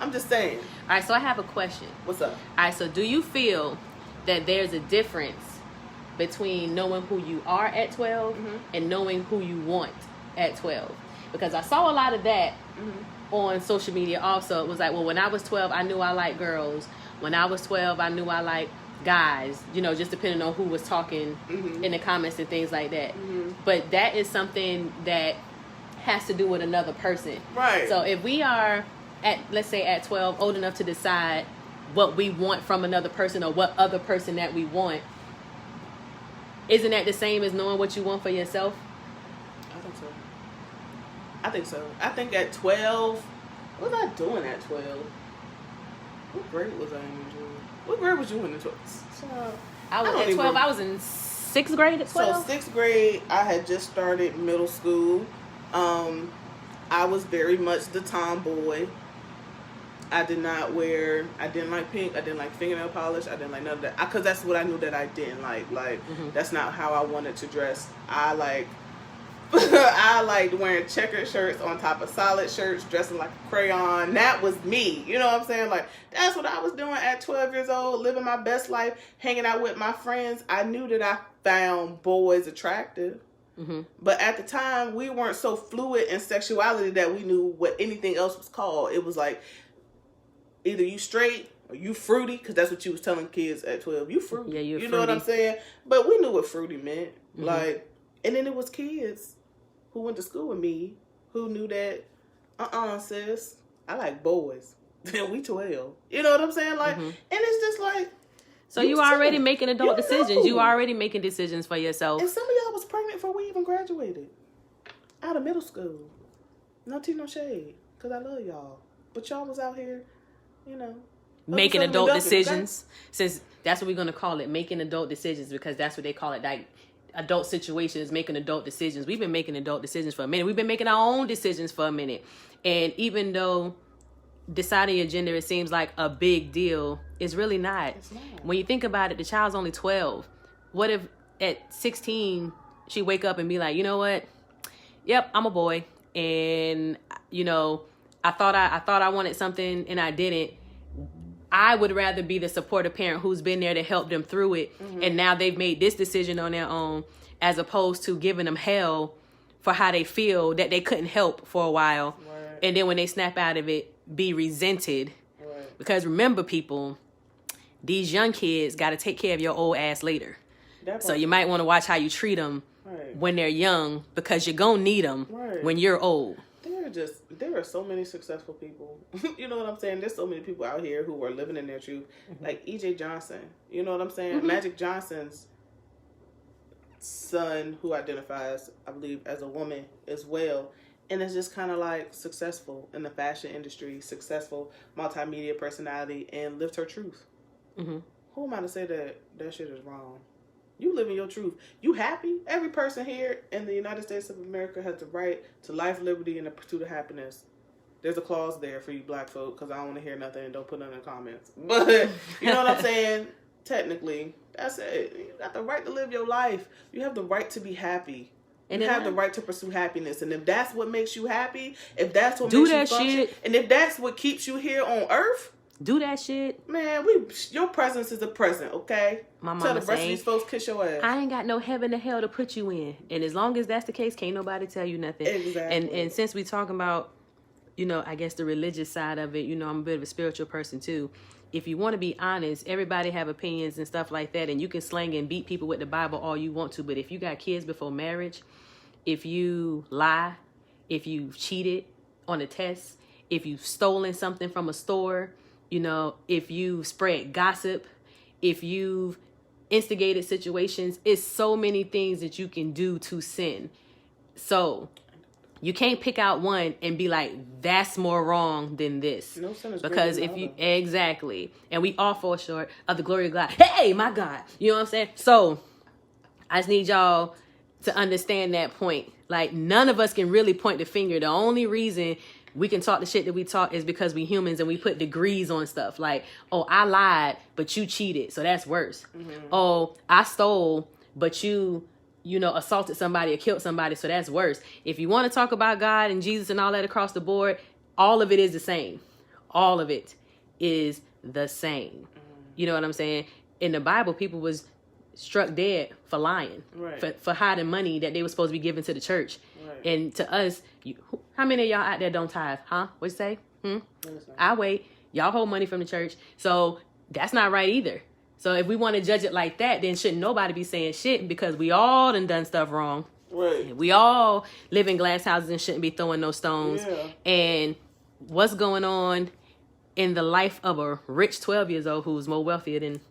I'm just saying. All right, so I have a question. What's up? All right, so do you feel that there's a difference between knowing who you are at 12 and knowing who you want at 12? Because I saw a lot of that on social media also. It was like, well, when I was 12, I knew I liked girls. When I was 12, I knew I liked guys, you know, just depending on who was talking in the comments and things like that. But that is something that has to do with another person. Right. So if we are let's say at 12, old enough to decide what we want from another person or what other person that we want, isn't that the same as knowing what you want for yourself? I think so. I think at 12, what was I doing at 12? What grade was I in? What grade was you in? So I was at 12. I was in 6th grade at 12. So 6th grade, I had just started middle school. I was very much the tomboy. I didn't like pink. I didn't like fingernail polish. I didn't like none of that. Because that's what I knew that I didn't like. Like, that's not how I wanted to dress. I liked wearing checkered shirts on top of solid shirts, dressing like a crayon. That was me. You know what I'm saying? Like, that's what I was doing at 12 years old, living my best life, hanging out with my friends. I knew that I found boys attractive. But at the time, we weren't so fluid in sexuality that we knew what anything else was called. It was like, either you straight or you fruity, because that's what you was telling kids at 12. You fruity. Yeah, you know what I'm saying? But we knew what fruity meant. Like, and then it was kids who went to school with me who knew that, sis, I like boys. Then we 12. You know what I'm saying? Like, and it's just like. So you already making adult decisions. You already making decisions for yourself. And some of y'all was pregnant before we even graduated. Out of middle school. No tea, no shade. Because I love y'all. But y'all was out here, you know. Making adult decisions. Since that's what we're going to call it. Making adult decisions. Because that's what they call it. Like, adult situations, making adult decisions. We've been making adult decisions for a minute. We've been making our own decisions for a minute. And even though deciding your gender, it seems like a big deal, it's really not. It's not. When you think about it, the child's only 12. What if at 16 she wake up and be like, you know what? Yep, I'm a boy, and you know, I thought I wanted something and I didn't. I would rather be the supportive parent who's been there to help them through it, and now they've made this decision on their own, as opposed to giving them hell for how they feel that they couldn't help for a while, and then when they snap out of it, be resented. Because remember, people, these young kids got to take care of your old ass later. So you might want to watch how you treat them when they're young, because you're going to need them when you're old. There are so many successful people. You know what I'm saying? There's so many people out here who are living in their truth. Like E.J. Johnson. You know what I'm saying? Magic Johnson's son, who identifies, I believe, as a woman as well. And it's just kind of like successful in the fashion industry, successful multimedia personality, and lived her truth. Who am I to say that shit is wrong? You living your truth. You happy? Every person here in the United States of America has the right to life, liberty, and the pursuit of happiness. There's a clause there for you black folk, because I don't want to hear nothing and don't put nothing in the comments. But, you know what I'm saying? Technically, that's it. You got the right to live your life. You have the right to be happy. And you have the right to pursue happiness. And if that's what makes you happy, if that's what makes you function, and if that's what keeps you here on earth, do that shit. Man, your presence is a present, okay? My mama tell the rest of saying, these folks kiss your ass. I ain't got no heaven or hell to put you in. And as long as that's the case, can't nobody tell you nothing. Exactly. And since we talking about, you know, I guess the religious side of it, you know, I'm a bit of a spiritual person too. If you want to be honest, everybody have opinions and stuff like that, and you can slang and beat people with the Bible all you want to, but if you got kids before marriage, if you lie, if you've cheated on a test, if you've stolen something from a store, you know, if you spread gossip, if you've instigated situations, it's so many things that you can do to sin. So you can't pick out one and be like, that's more wrong than this. No sin is because if you, exactly. And we all fall short of the glory of God. Hey, my God. You know what I'm saying? So I just need y'all to understand that point. Like, none of us can really point the finger. The only reason we can talk the shit that we talk is because we humans and we put degrees on stuff. Like, oh, I lied, but you cheated, so that's worse. Oh, I stole, but you know, assaulted somebody or killed somebody, so that's worse. If you want to talk about God and Jesus and all that across the board, all of it is the same. all of it is the same. You know what I'm saying? In the Bible, people was struck dead for lying, for hiding money that they were supposed to be giving to the church. And to us, how many of y'all out there don't tithe? Huh? What'd you say? I wait. Y'all hold money from the church. So that's not right either. So if we want to judge it like that, then shouldn't nobody be saying shit, because we all done stuff wrong. Right. We all live in glass houses and shouldn't be throwing no stones. Yeah. And what's going on in the life of a rich 12 years old who's more wealthier than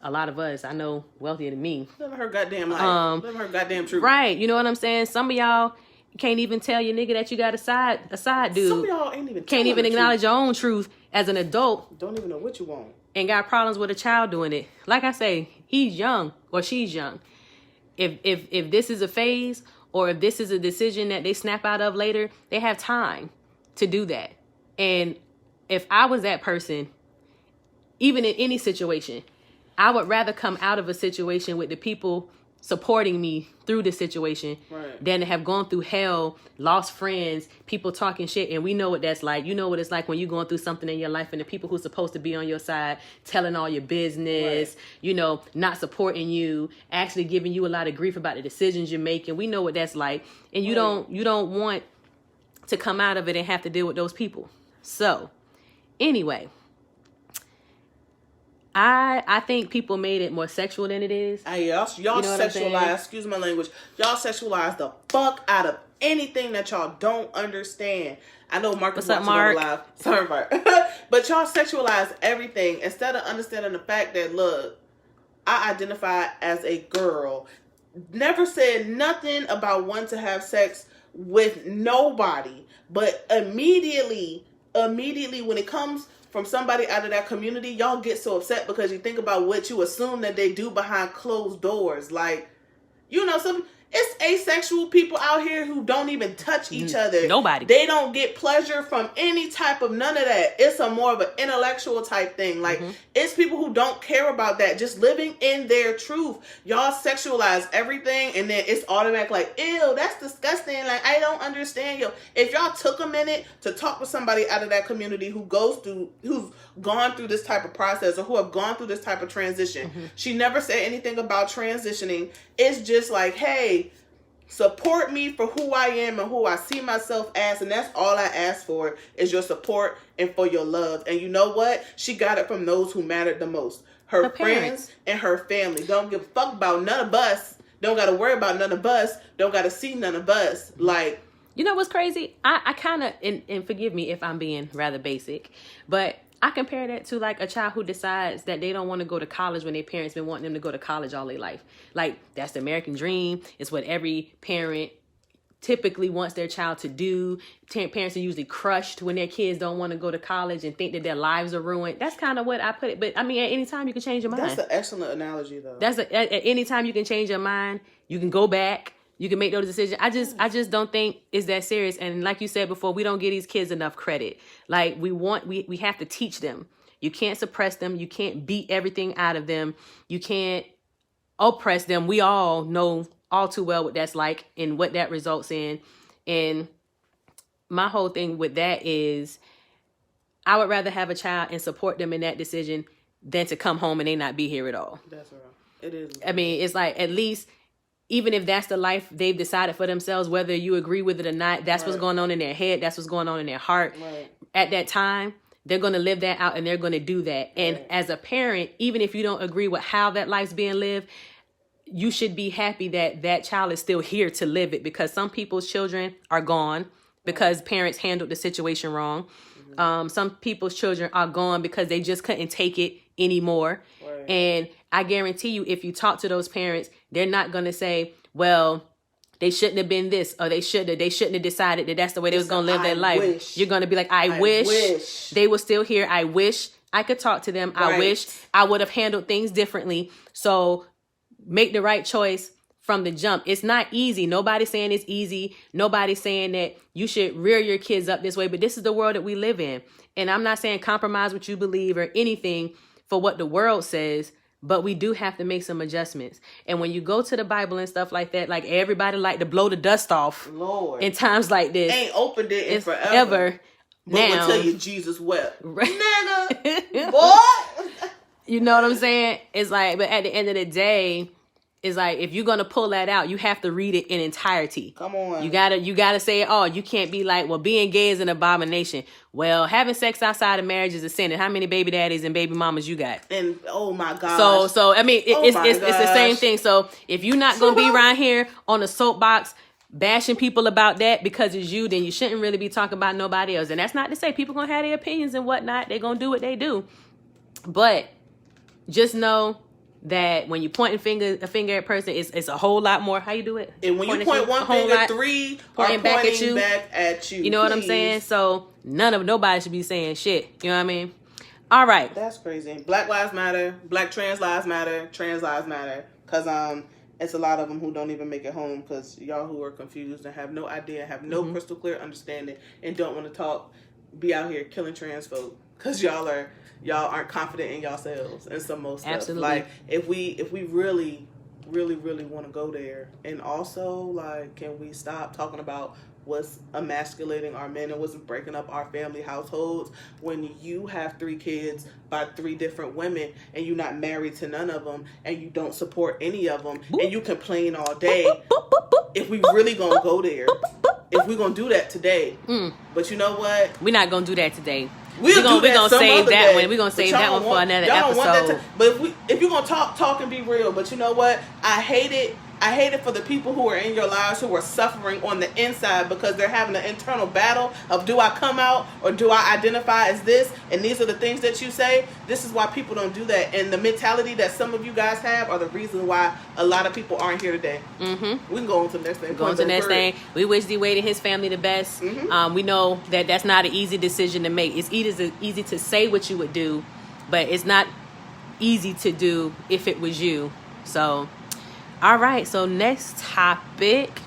a lot of us? I know wealthier than me. Live her goddamn life. Live her goddamn truth. Right. You know what I'm saying? Some of y'all can't even tell your nigga that you got a side dude. Some of y'all can't even acknowledge your own truth as an adult. Don't even know what you want. And got problems with a child doing it. Like I say, he's young or she's young. If this is a phase, or if this is a decision that they snap out of later, they have time to do that. And if I was that person, even in any situation, I would rather come out of a situation with the people supporting me through the situation than to have gone through hell, lost friends, people talking shit. And we know what that's like. You know what it's like when you're going through something in your life and the people who's supposed to be on your side telling all your business, you know, not supporting you, actually giving you a lot of grief about the decisions you're making. We know what that's like. And you don't want to come out of it and have to deal with those people. So anyway, I think people made it more sexual than it is. Y'all you know sexualize, excuse my language, y'all sexualize the fuck out of anything that y'all don't understand. I know Marcus wants to go live. Sorry, Mark. But y'all sexualize everything instead of understanding the fact that, look, I identify as a girl. Never said nothing about wanting to have sex with nobody. But immediately when it comes from somebody out of that community, y'all get so upset because you think about what you assume that they do behind closed doors. Like, you know, it's asexual people out here who don't even touch each other. Nobody. They don't get pleasure from any type of none of that. It's a more of an intellectual type thing. Like, it's people who don't care about that, just living in their truth. Y'all sexualize everything, and then it's automatic like, ew, that's disgusting. Like, I don't understand you. If y'all took a minute to talk with somebody out of that community who's gone through this type of process or who have gone through this type of transition, she never said anything about transitioning. It's just like, hey, support me for who I am and who I see myself as, and that's all I ask for is your support and for your love. And you know what? She got it from those who mattered the most. Her friends and her family. Don't give a fuck about none of us. Don't got to worry about none of us. Don't got to see none of us. Like, you know what's crazy? I kind of, and forgive me if I'm being rather basic, but I compare that to like a child who decides that they don't want to go to college when their parents been wanting them to go to college all their life. Like, that's the American dream. It's what every parent typically wants their child to do. Parents are usually crushed when their kids don't want to go to college and think that their lives are ruined. That's kind of what I put it. But I mean, at any time you can change your mind. That's an excellent analogy, though. At any time you can change your mind. You can go back. You can make those decisions. I just don't think it's that serious. And like you said before, we don't give these kids enough credit. Like, we have to teach them. You can't suppress them. You can't beat everything out of them. You can't oppress them. We all know all too well what that's like and what that results in. And my whole thing with that is I would rather have a child and support them in that decision than to come home and they not be here at all. That's right. It is. I mean, it's like, at least, even if that's the life they've decided for themselves, whether you agree with it or not, that's what's going on in their head. That's what's going on in their heart. At that time, they're going to live that out and they're going to do that. And as a parent, even if you don't agree with how that life's being lived, you should be happy that that child is still here to live it, because some people's children are gone because parents handled the situation wrong. Some people's children are gone because they just couldn't take it anymore. And I guarantee you, if you talk to those parents, they're not going to say, well, they shouldn't have been this, or they shouldn't have decided that that's the way they was going to live their life. You're going to be like, I wish they were still here. I wish I could talk to them. I wish I would have handled things differently. So make the right choice from the jump. It's not easy. Nobody's saying it's easy. Nobody's saying that you should rear your kids up this way, but this is the world that we live in. And I'm not saying compromise what you believe or anything for what the world says, but we do have to make some adjustments. And when you go to the Bible and stuff like that, like, everybody like to blow the dust off. Lord. In times like this. Ain't opened it in forever. But now, we'll tell you Jesus wept. Right. Nigga, boy. You know what I'm saying? It's like, but at the end of the day, it's like, if you're going to pull that out, you have to read it in entirety. Come on. You gotta say it all. You can't be like, well, being gay is an abomination. Well, having sex outside of marriage is a sin. And how many baby daddies and baby mamas you got? And oh my gosh. So I mean, it's the same thing. So if you're not gonna be around here on a soapbox bashing people about that because it's you, then you shouldn't really be talking about nobody else. And that's not to say people gonna have their opinions and whatnot. They're gonna do what they do. But just know that when you point a finger at a person, it's a whole lot more. How you do it? And when you point one finger, three are pointing back at you. You know what I'm saying? So nobody should be saying shit. You know what I mean? All right. That's crazy. Black lives matter. Black trans lives matter. Trans lives matter. Because it's a lot of them who don't even make it home because y'all who are confused and have no idea, have no crystal clear understanding, and don't want to talk, be out here killing trans folk because y'all aren't confident in yourselves and some most stuff. Absolutely. Like if we really want to go there, and also like, can we stop talking about what's emasculating our men and what's breaking up our family households when you have 3 kids by 3 different women and you're not married to none of them and you don't support any of them and you complain all day. If we really gonna go there, if we gonna do that today, but you know what? We're not gonna do that today. We're gonna save that day. one. We're gonna save that one for another episode. But if you're gonna talk and be real. But you know what? I hate it for the people who are in your lives who are suffering on the inside because they're having an internal battle of, do I come out or do I identify as this? And these are the things that you say. This is why people don't do that. And the mentality that some of you guys have are the reason why a lot of people aren't here today. Mm-hmm. We can go on to the next thing. Go on to the next thing. We wish D-Wade and his family the best. Mm-hmm. We know that that's not an easy decision to make. It's easy to say what you would do, but it's not easy to do if it was you. So... all right, so next topic,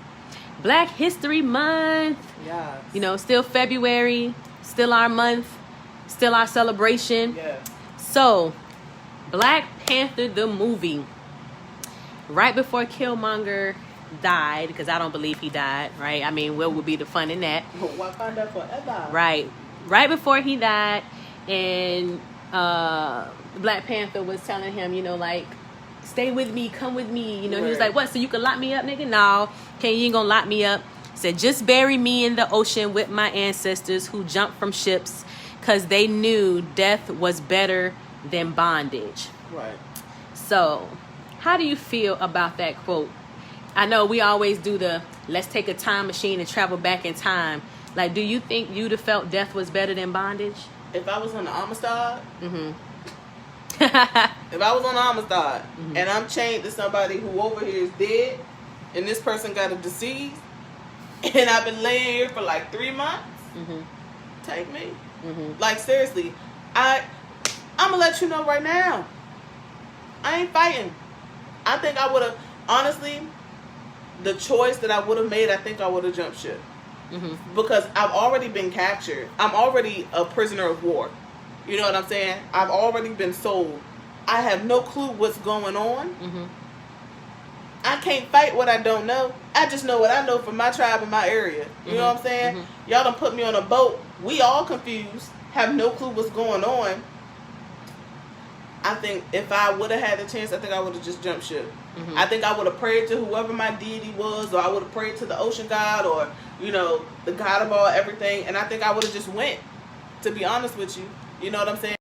Black History Month. Yes. You know, still February, still our month, still our celebration. Yeah. So, Black Panther the movie. Right before Killmonger died, because I don't believe he died, right? I mean, what would be the fun in that? Wakanda forever. Right. Right before he died, and Black Panther was telling him, you know, like, stay with me, come with me. You know, right. He was like, what, so you can lock me up, nigga? No, you ain't gonna lock me up. Said, just bury me in the ocean with my ancestors who jumped from ships because they knew death was better than bondage. Right. So, how do you feel about that quote? I know we always do the, let's take a time machine and travel back in time. Like, do you think you'd have felt death was better than bondage? If I was on the Amistad, if I was on Amistad and I'm chained to somebody who over here is dead and this person got a disease and I've been laying here for like 3 months, take me. Like, seriously, I'm gonna let you know right now, I ain't fighting. I think I would have, honestly, the choice that I would have made, I think I would have jumped ship. Because I've already been captured. I'm already a prisoner of war. You know what I'm saying? I've already been sold. I have no clue what's going on. I can't fight what I don't know. I just know what I know from my tribe and my area. You know what I'm saying? Y'all done put me on a boat. We all confused. Have no clue what's going on. I think if I would have had the chance, I think I would have just jumped ship. I think I would have prayed to whoever my deity was, or I would have prayed to the ocean god, or, you know, the god of all everything. And I think I would have just went, to be honest with you. You know what I'm saying?